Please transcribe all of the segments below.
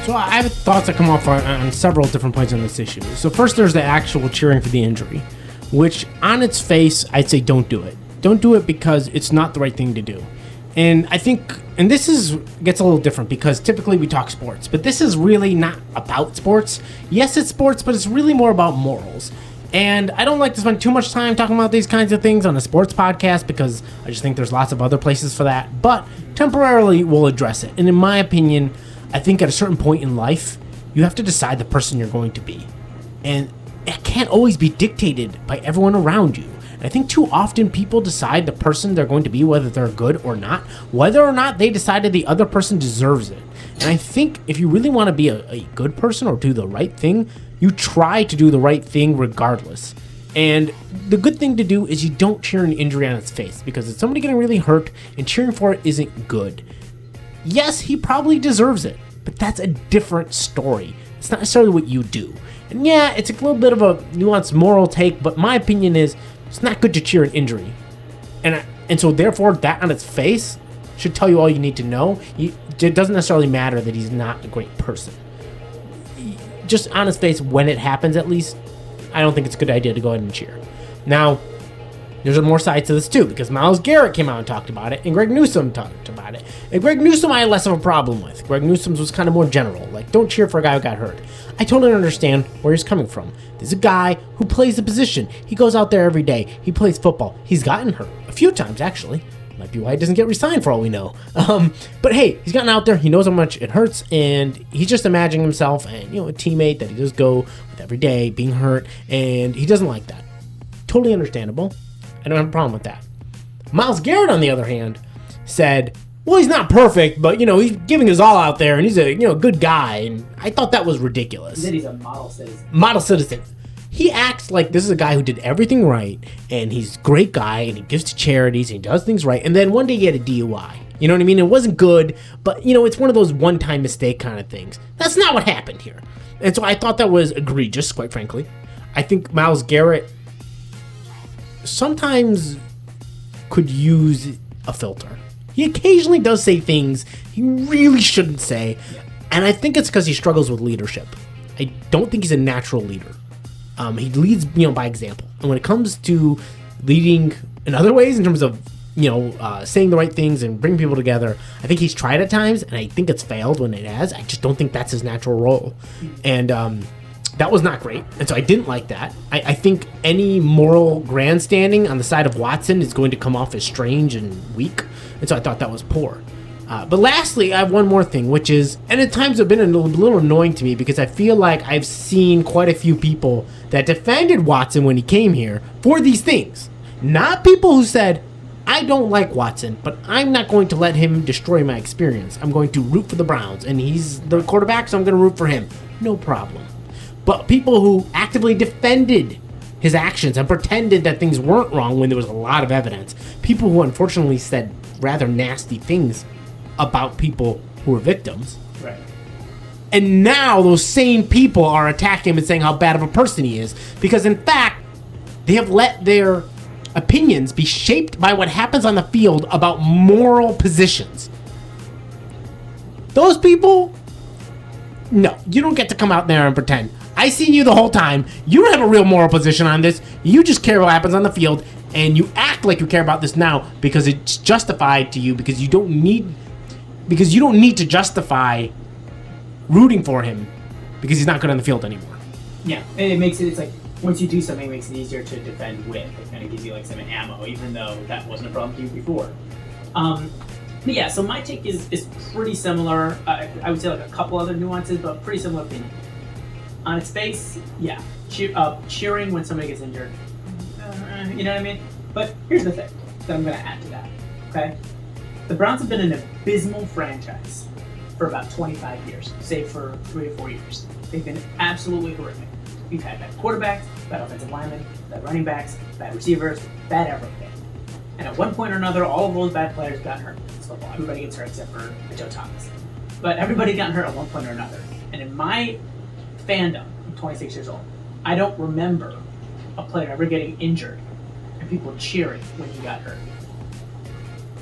So I have thoughts that come off on several different points on this issue. So first, there's the actual cheering for the injury, which on its face, I'd say don't do it. Don't do it because it's not the right thing to do. And I think, and this gets a little different because typically we talk sports, but this is really not about sports. Yes, it's sports, but it's really more about morals. And I don't like to spend too much time talking about these kinds of things on a sports podcast because I just think there's lots of other places for that. But temporarily, we'll address it. And in my opinion, I think at a certain point in life, you have to decide the person you're going to be. And it can't always be dictated by everyone around you. And I think too often people decide the person they're going to be, whether they're good or not, whether or not they decided the other person deserves it. And I think if you really want to be a good person or do the right thing, you try to do the right thing regardless. And the good thing to do is you don't cheer an injury on its face because it's somebody getting really hurt and cheering for it isn't good. Yes, he probably deserves it, but that's a different story. It's not necessarily what you do. And yeah, it's a little bit of a nuanced moral take, but my opinion is it's not good to cheer an injury. And so therefore, that on its face should tell you all you need to know. It doesn't necessarily matter that he's not a great person. Just on his face, when it happens at least, I don't think it's a good idea to go ahead and cheer. Now, there's more sides to this too, because Myles Garrett came out and talked about it, and Greg Newsome talked about it. And Greg Newsome I had less of a problem with. Greg Newsome's was kind of more general, like don't cheer for a guy who got hurt. I totally understand where he's coming from. There's a guy who plays the position. He goes out there every day. He plays football. He's gotten hurt a few times, actually. Might be why he doesn't get re-signed for all we know. But hey, he's gotten out there. He knows how much it hurts, and he's just imagining himself and a teammate that he does go with every day being hurt, and he doesn't like that. Totally understandable. I don't have a problem with that. Myles Garrett, on the other hand, said, well, he's not perfect, but he's giving his all out there, and he's a good guy, and I thought that was ridiculous. He said he's a model citizen. Model citizen. He acts like this is a guy who did everything right, and he's a great guy, and he gives to charities, and he does things right, and then one day he had a DUI. You know what I mean? It wasn't good, but, it's one of those one-time mistake kind of things. That's not what happened here. And so I thought that was egregious, quite frankly. I think Myles Garrett sometimes could use a filter. He occasionally does say things he really shouldn't say, and I think it's because he struggles with leadership. I don't think he's a natural leader. He leads, by example. And when it comes to leading in other ways, in terms of, saying the right things and bringing people together, I think he's tried at times, and I think it's failed when it has. I just don't think that's his natural role. And that was not great. And so I didn't like that. I think any moral grandstanding on the side of Watson is going to come off as strange and weak. And so I thought that was poor. But lastly, I have one more thing, which is, and at times have been a little annoying to me because I feel like I've seen quite a few people that defended Watson when he came here for these things. Not people who said, I don't like Watson, but I'm not going to let him destroy my experience. I'm going to root for the Browns, and he's the quarterback, so I'm going to root for him. No problem. But people who actively defended his actions and pretended that things weren't wrong when there was a lot of evidence. People who unfortunately said rather nasty things about people who were victims. Right. And now those same people are attacking him and saying how bad of a person he is. Because in fact, they have let their opinions be shaped by what happens on the field about moral positions. Those people, no, you don't get to come out there and pretend. I seen you the whole time. You don't have a real moral position on this. You just care what happens on the field, and you act like you care about this now because it's justified to you because you don't need to justify rooting for him because he's not good on the field anymore. Yeah, and it's like once you do something, it makes it easier to defend with. It kind of gives you like some ammo, even though that wasn't a problem to you before. But yeah, so my take is pretty similar. I would say like a couple other nuances, but pretty similar opinion. On its face, yeah, cheering when somebody gets injured. You know what I mean? But here's the thing that I'm going to add to that, okay? The Browns have been an abysmal franchise for about 25 years, save for 3 or 4 years. They've been absolutely horrific. We've had bad quarterbacks, bad offensive linemen, bad running backs, bad receivers, bad everything. And at one point or another, all of those bad players got hurt. It's football. Everybody gets hurt except for Joe Thomas. But everybody got hurt at one point or another. And in my fandom, I'm 26 years old, I don't remember a player ever getting injured and people cheering when he got hurt.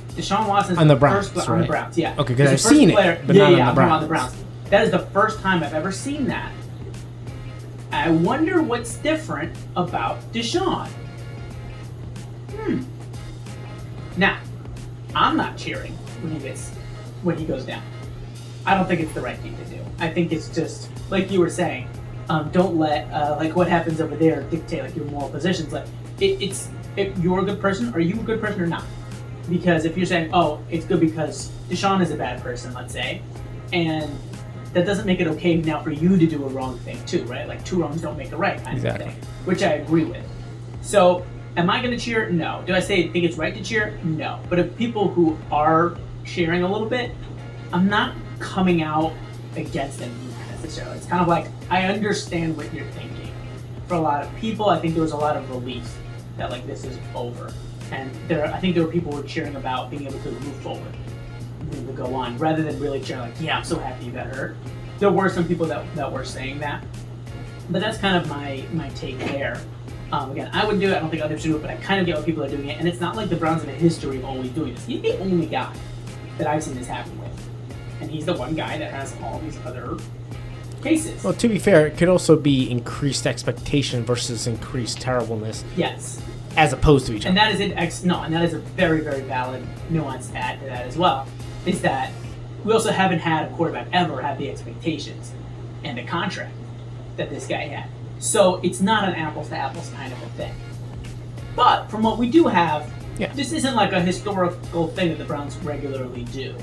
Deshaun Watson on the Browns, first, right? On the Browns, yeah. Okay, because I've seen it, but not on the Browns. That is the first time I've ever seen that. I wonder what's different about Deshaun. Now, I'm not cheering when he goes down. I don't think it's the right thing to do. I think it's just like you were saying. Don't let like what happens over there dictate like your moral positions. Like if you're a good person, are you a good person or not? Because if you're saying, oh, it's good because Deshaun is a bad person, let's say, and that doesn't make it okay now for you to do a wrong thing too, right? Like two wrongs don't make a right kind of thing, which I agree with. So am I going to cheer? No. Do I think it's right to cheer? No. But if people who are cheering a little bit, I'm not coming out against them necessarily. It's kind of like, I understand what you're thinking. For a lot of people, I think there was a lot of relief that like this is over. And I think there were people who were cheering about being able to move forward, to go on, rather than really cheering like, yeah, I'm so happy you got hurt. There were some people that were saying that. But that's kind of my take there. Again, I wouldn't do it. I don't think others should do it, but I kind of get why people are doing it. And it's not like the Browns have a history of always doing this. He's the only guy that I've seen this happen with. And he's the one guy that has all these other cases. Well, to be fair, it could also be increased expectation versus increased terribleness. Yes. As opposed to each other. And that is and that is a very, very valid nuance to add to that as well, is that we also haven't had a quarterback ever have the expectations and the contract that this guy had. So it's not an apples to apples kind of a thing. But from what we do have, this isn't like a historical thing that the Browns regularly do.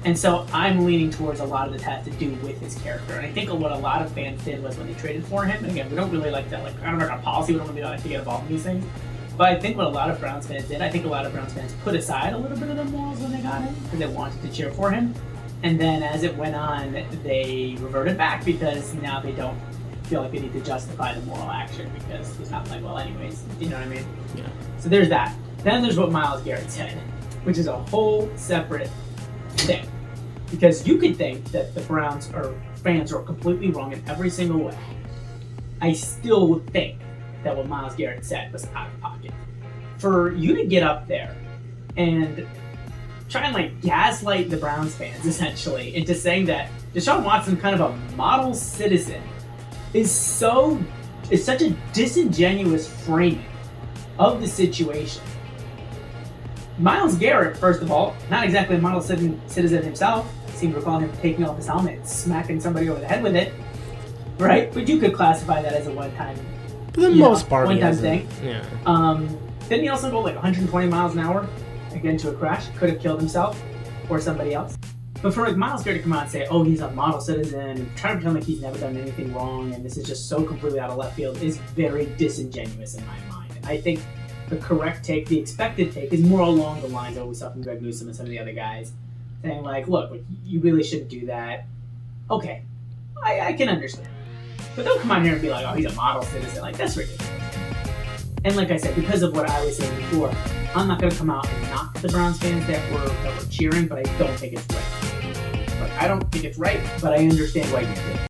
And so I'm leaning towards a lot of this has to do with his character. And I think what a lot of fans did was when they traded for him, and again, we don't really like that, like, I don't know our policy, we don't really like to get involved in these things. But I think what a lot of Browns fans did, I think a lot of Browns fans put aside a little bit of their morals when they got him, because they wanted to cheer for him. And then as it went on, they reverted back because now they don't feel like they need to justify the moral action because he's not playing well anyways. You know what I mean? Yeah. So there's that. Then there's what Myles Garrett said, which is a whole separate thing. Because you could think that the Browns or fans are completely wrong in every single way. I still would think that what Myles Garrett said was out of pocket. For you to get up there and try and like gaslight the Browns fans essentially into saying that Deshaun Watson, kind of a model citizen, is such a disingenuous framing of the situation. Myles Garrett, first of all, not exactly a model citizen himself. I seem to recall him taking off his helmet and smacking somebody over the head with it, right? But you could classify that as a one-time thing. Yeah. Didn't he also go like 120 miles an hour, again, to a crash? Could have killed himself or somebody else. But for like Myles Garrett to come out and say, oh, he's a model citizen, try to pretend like he's never done anything wrong, and this is just so completely out of left field, is very disingenuous in my mind. I think the correct take, the expected take, is more along the lines of what we saw from Greg Newsom and some of the other guys, saying like, look, you really shouldn't do that. Okay, I can understand. But don't come out here and be like, oh, he's a model citizen. Like, that's ridiculous. And like I said, because of what I was saying before, I'm not going to come out and knock the Browns fans that were cheering, but I don't think it's right. Like, I don't think it's right, but I understand why you did it.